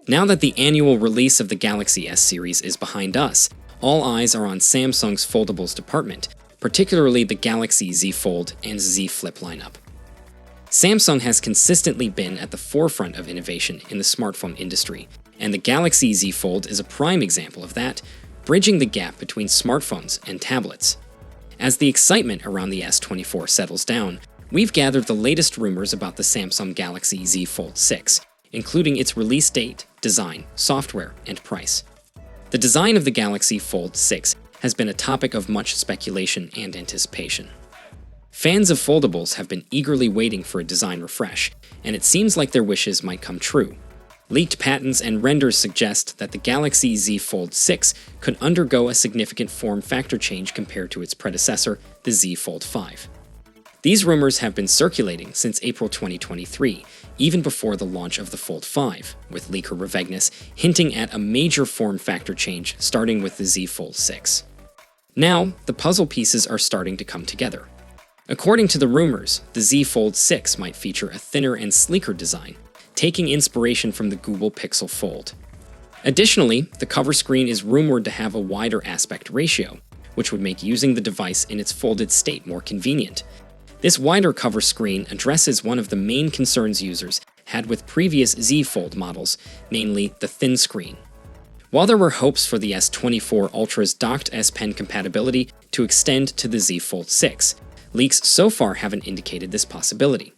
Now that the annual release of the Galaxy S series is behind us, all eyes are on Samsung's foldables department, particularly the Galaxy Z Fold and Z Flip lineup. Samsung has consistently been at the forefront of innovation in the smartphone industry, and the Galaxy Z Fold is a prime example of that, bridging the gap between smartphones and tablets. As the excitement around the S24 settles down, we've gathered the latest rumors about the Samsung Galaxy Z Fold 6, including its release date, design, software, and price. The design of the Galaxy Fold 6 has been a topic of much speculation and anticipation. Fans of foldables have been eagerly waiting for a design refresh, and it seems like their wishes might come true. Leaked patents and renders suggest that the Galaxy Z Fold 6 could undergo a significant form factor change compared to its predecessor, the Z Fold 5. These rumors have been circulating since April 2023, even before the launch of the Fold 5, with leaker Revegnus hinting at a major form factor change starting with the Z Fold 6. Now, the puzzle pieces are starting to come together. According to the rumors, the Z Fold 6 might feature a thinner and sleeker design, taking inspiration from the Google Pixel Fold. Additionally, the cover screen is rumored to have a wider aspect ratio, which would make using the device in its folded state more convenient. This wider cover screen addresses one of the main concerns users had with previous Z Fold models, namely the thin screen. While there were hopes for the S24 Ultra's docked S Pen compatibility to extend to the Z Fold 6, leaks so far haven't indicated this possibility.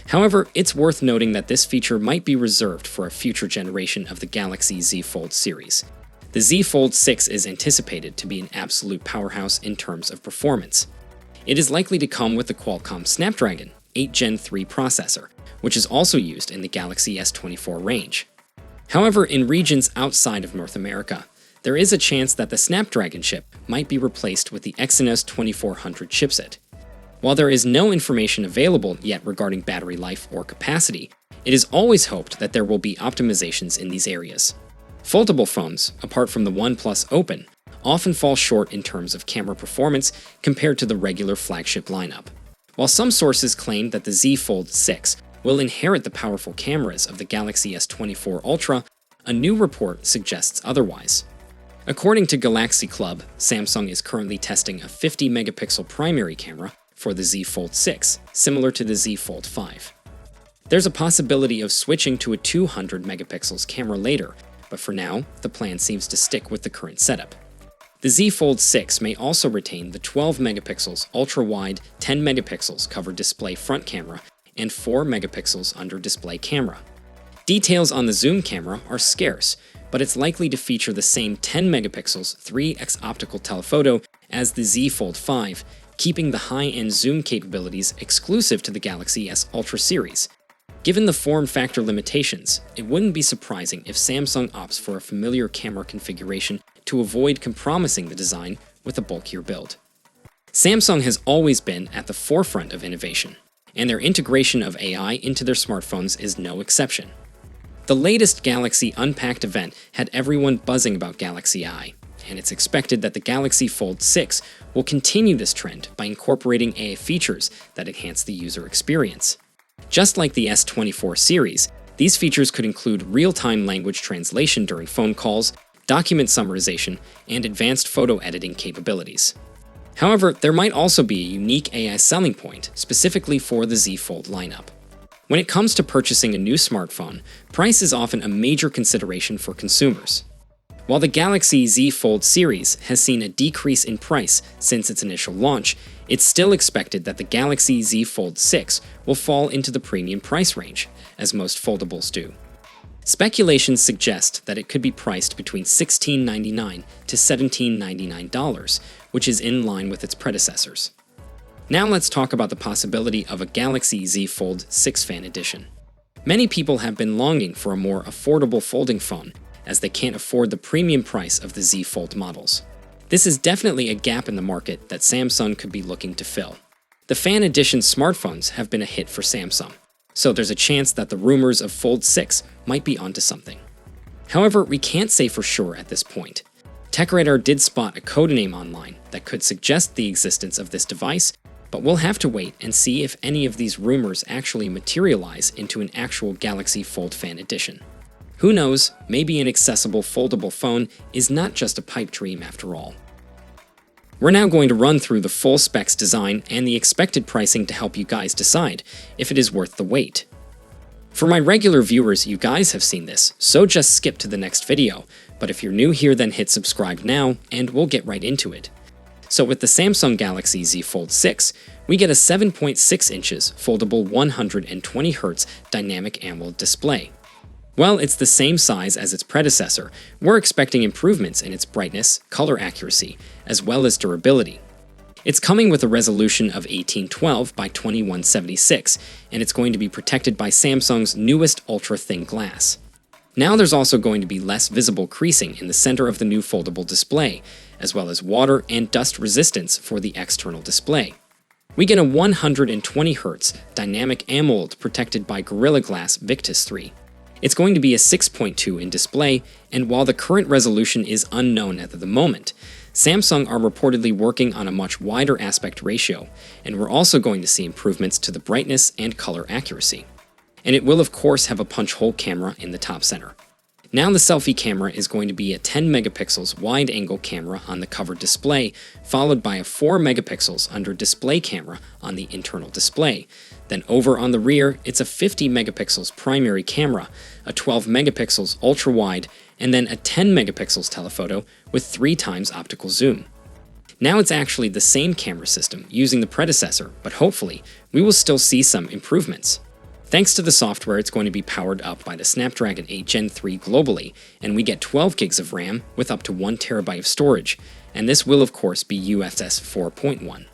However, it's worth noting that this feature might be reserved for a future generation of the Galaxy Z Fold series. The Z Fold 6 is anticipated to be an absolute powerhouse in terms of performance. It is likely to come with the Qualcomm Snapdragon 8 Gen 3 processor, which is also used in the Galaxy S24 range. However, in regions outside of North America, there is a chance that the Snapdragon chip might be replaced with the Exynos 2400 chipset. While there is no information available yet regarding battery life or capacity, it is always hoped that there will be optimizations in these areas. Foldable phones, apart from the OnePlus Open, often fall short in terms of camera performance compared to the regular flagship lineup. While some sources claim that the Z Fold 6 will inherit the powerful cameras of the Galaxy S24 Ultra, a new report suggests otherwise. According to Galaxy Club, Samsung is currently testing a 50-megapixel primary camera for the Z Fold 6, similar to the Z Fold 5. There's a possibility of switching to a 200 megapixels camera later, but for now, the plan seems to stick with the current setup. The Z Fold 6 may also retain the 12 megapixels ultra-wide 10 megapixels cover display front camera and 4 megapixels under display camera. Details on the zoom camera are scarce, but it's likely to feature the same 10 megapixels 3x optical telephoto as the Z Fold 5, keeping the high-end zoom capabilities exclusive to the Galaxy S Ultra series. Given the form factor limitations, it wouldn't be surprising if Samsung opts for a familiar camera configuration to avoid compromising the design with a bulkier build. Samsung has always been at the forefront of innovation, and their integration of AI into their smartphones is no exception. The latest Galaxy Unpacked event had everyone buzzing about Galaxy I, and it's expected that the Galaxy Fold 6 will continue this trend by incorporating AI features that enhance the user experience. Just like the S24 series, these features could include real-time language translation during phone calls, document summarization, and advanced photo editing capabilities. However, there might also be a unique AI selling point specifically for the Z Fold lineup. When it comes to purchasing a new smartphone, price is often a major consideration for consumers. While the Galaxy Z Fold series has seen a decrease in price since its initial launch, it's still expected that the Galaxy Z Fold 6 will fall into the premium price range, as most foldables do. Speculations suggest that it could be priced between $16.99 to $17.99, which is in line with its predecessors. Now let's talk about the possibility of a Galaxy Z Fold 6 Fan Edition. Many people have been longing for a more affordable folding phone, as they can't afford the premium price of the Z Fold models. This is definitely a gap in the market that Samsung could be looking to fill. The Fan Edition smartphones have been a hit for Samsung, so there's a chance that the rumors of Fold 6 might be onto something. However, we can't say for sure at this point. TechRadar did spot a codename online that could suggest the existence of this device, but we'll have to wait and see if any of these rumors actually materialize into an actual Galaxy Fold Fan Edition. Who knows, maybe an accessible foldable phone is not just a pipe dream after all. We're now going to run through the full specs, design, and the expected pricing to help you guys decide if it is worth the wait. For my regular viewers, you guys have seen this, so just skip to the next video, but if you're new here, then hit subscribe now, and we'll get right into it. So with the Samsung Galaxy Z Fold 6, we get a 7.6 inches foldable 120Hz dynamic AMOLED display. While it's the same size as its predecessor, we're expecting improvements in its brightness, color accuracy, as well as durability. It's coming with a resolution of 1812 by 2176, and it's going to be protected by Samsung's newest ultra-thin glass. Now there's also going to be less visible creasing in the center of the new foldable display, as well as water and dust resistance for the external display. We get a 120Hz dynamic AMOLED protected by Gorilla Glass Victus 3. It's going to be a 6.2 in display, and while the current resolution is unknown at the moment, Samsung are reportedly working on a much wider aspect ratio, and we're also going to see improvements to the brightness and color accuracy. And it will of course have a punch hole camera in the top center. Now the selfie camera is going to be a 10 megapixels wide-angle camera on the covered display, followed by a 4 megapixels under display camera on the internal display. Then over on the rear, it's a 50 megapixels primary camera, a 12 megapixels ultra-wide, and then a 10 megapixels telephoto with 3 times optical zoom. Now it's actually the same camera system using the predecessor, but hopefully we will still see some improvements. Thanks to the software, it's going to be powered up by the Snapdragon 8 Gen 3 globally, and we get 12 gigs of RAM with up to 1 terabyte of storage, and this will of course be UFS 4.1.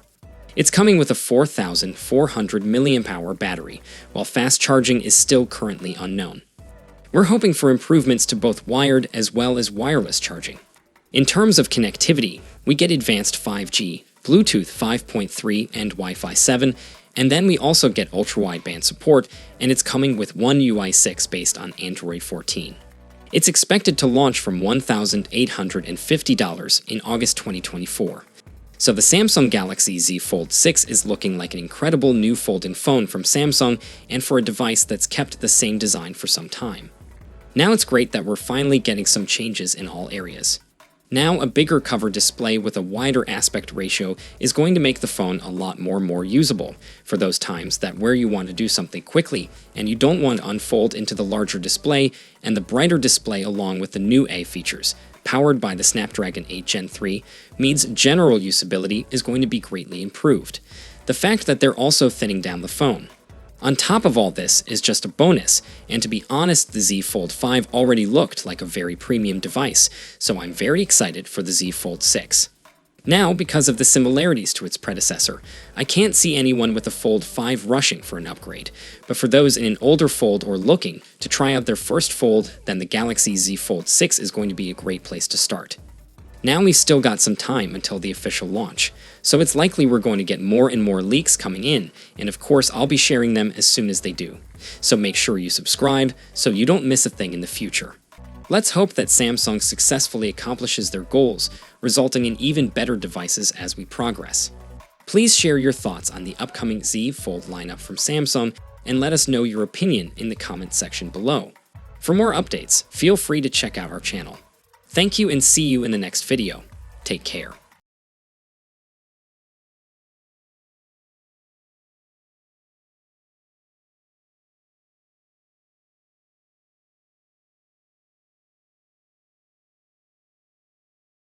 It's coming with a 4,400 mAh battery, while fast charging is still currently unknown. We're hoping for improvements to both wired as well as wireless charging. In terms of connectivity, we get advanced 5G, Bluetooth 5.3 and Wi-Fi 7, and then we also get ultra-wideband support, and it's coming with One UI 6 based on Android 14. It's expected to launch from $1,850 in August 2024. So the Samsung Galaxy Z Fold 6 is looking like an incredible new fold-in phone from Samsung, and for a device that's kept the same design for some time. Now it's great that we're finally getting some changes in all areas. Now a bigger cover display with a wider aspect ratio is going to make the phone a lot more usable for those times that where you want to do something quickly and you don't want to unfold into the larger display, and the brighter display along with the new A features, powered by the Snapdragon 8 Gen 3, means general usability is going to be greatly improved. The fact that they're also thinning down the phone. On top of all this is just a bonus, and to be honest, the Z Fold 5 already looked like a very premium device, so I'm very excited for the Z Fold 6. Now, because of the similarities to its predecessor, I can't see anyone with a Fold 5 rushing for an upgrade, but for those in an older Fold or looking to try out their first Fold, then the Galaxy Z Fold 6 is going to be a great place to start. Now we've still got some time until the official launch, so it's likely we're going to get more and more leaks coming in, and of course I'll be sharing them as soon as they do. So make sure you subscribe so you don't miss a thing in the future. Let's hope that Samsung successfully accomplishes their goals, resulting in even better devices as we progress. Please share your thoughts on the upcoming Z Fold lineup from Samsung, and let us know your opinion in the comment section below. For more updates, feel free to check out our channel. Thank you and see you in the next video. Take care.